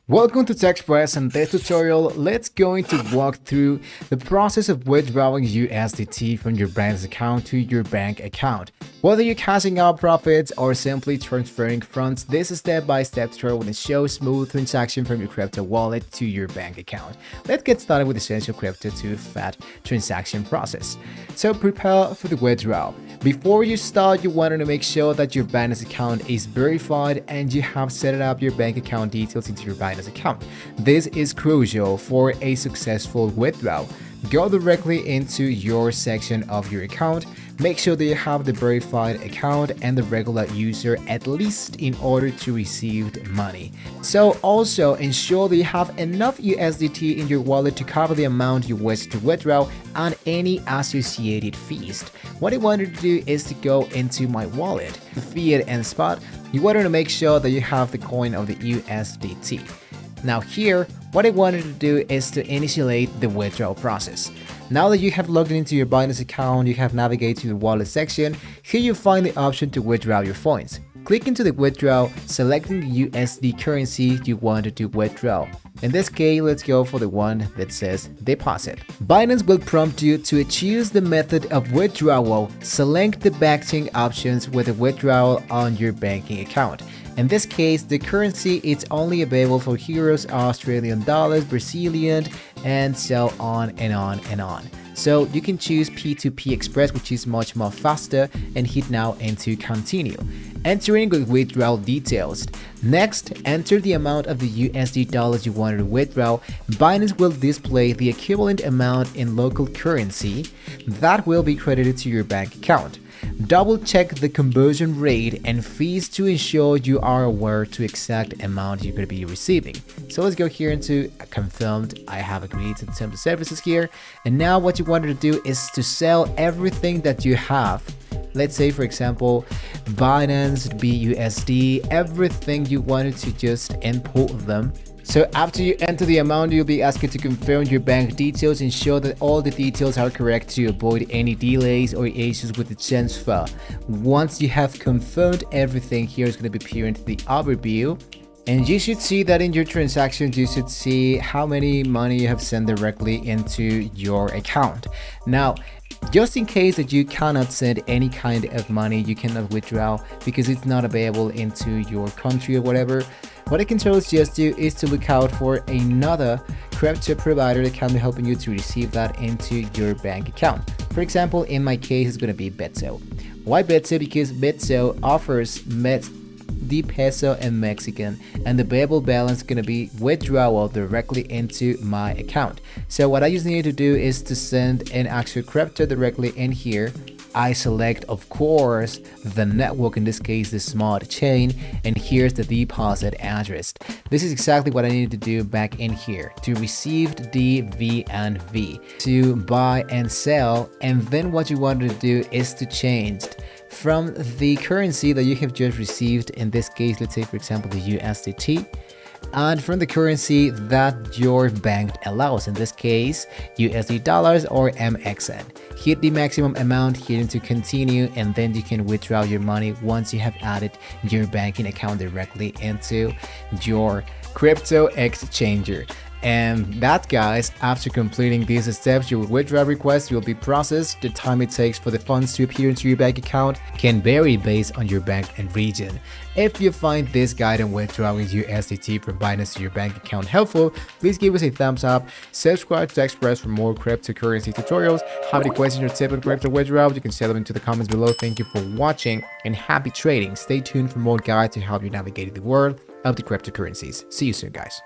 Welcome to TechPress. In this tutorial, let's going to walk through the process of withdrawing USDT from your Binance account to your bank account. Whether you're cashing out profits or simply transferring funds, this step-by-step tutorial will show smooth transaction from your crypto wallet to your bank account. Let's get started with essential crypto to fat transaction process. So prepare for the withdrawal. Before you start, you want to make sure that your Binance account is verified and you have set up your bank account details into your Binance account. This is crucial for a successful withdrawal. Go directly into your section of your account. Make sure that you have the verified account and the regular user at least in order to receive the money. So also ensure that you have enough USDT in your wallet to cover the amount you wish to withdraw and any associated fees. What I wanted to do is to go into my wallet, fiat and spot. You wanted to make sure that you have the coin of the USDT. Now here, what I wanted to do is to initiate the withdrawal process. Now that you have logged into your Binance account, you have navigated to the wallet section. Here you find the option to withdraw your funds. Click into the withdrawal, selecting the USD currency you wanted to withdraw. In this case, let's go for the one that says deposit. Binance will prompt you to choose the method of withdrawal. Select the banking options with the withdrawal on your banking account. In this case, the currency is only available for euros, Australian dollars, Brazilian, and so on and on and on. So you can choose P2P Express, which is much more faster, and hit now into continue. Entering the withdrawal details. Next, enter the amount of the USD dollars you wanted to withdraw. Binance will display the equivalent amount in local currency that will be credited to your bank account. Double check the conversion rate and fees to ensure you are aware to exact amount you're going to be receiving. So let's go here into confirmed. I have agreed to the terms of services here. And now what you wanted to do is to sell everything that you have. Let's say, for example, Binance, BUSD, everything you wanted to just import them. So after you enter the amount, you'll be asked to confirm your bank details. Ensure that all the details are correct to avoid any delays or issues with the transfer. Once you have confirmed everything, here is going to be appearing the overview. And you should see that in your transactions, you should see how many money you have sent directly into your account. Now, just in case that you cannot send any kind of money, you cannot withdraw because it's not available into your country or whatever, what I can suggest you is to look out for another crypto provider that can be helping you to receive that into your bank account. For example, in my case, it's going to be Bitso. Why Bitso? Because Bitso offers the peso and Mexican, and the available balance is going to be withdrawal directly into my account. So what I just need to do is to send an actual crypto directly in here. I select, of course, the network, in this case, the smart chain, and here's the deposit address. This is exactly what I needed to do back in here to receive the VNV, to buy and sell. And then what you want to do is to change from the currency that you have just received. In this case, let's say, for example, the USDT. And from the currency that your bank allows, in this case USD dollars or MXN. Hit the maximum amount, hit into continue, and then you can withdraw your money once you have added your banking account directly into your crypto exchanger. And that, guys, after completing these steps, your withdrawal request will be processed. The time it takes for the funds to appear into your bank account can vary based on your bank and region. If you find this guide on withdrawing USDT from Binance to your bank account helpful, please give us a thumbs up. Subscribe to TechPress for more cryptocurrency tutorials. Have any questions or tips on crypto withdrawal? You can share them into the comments below. Thank you for watching and happy trading. Stay tuned for more guides to help you navigate the world of the cryptocurrencies. See you soon, guys.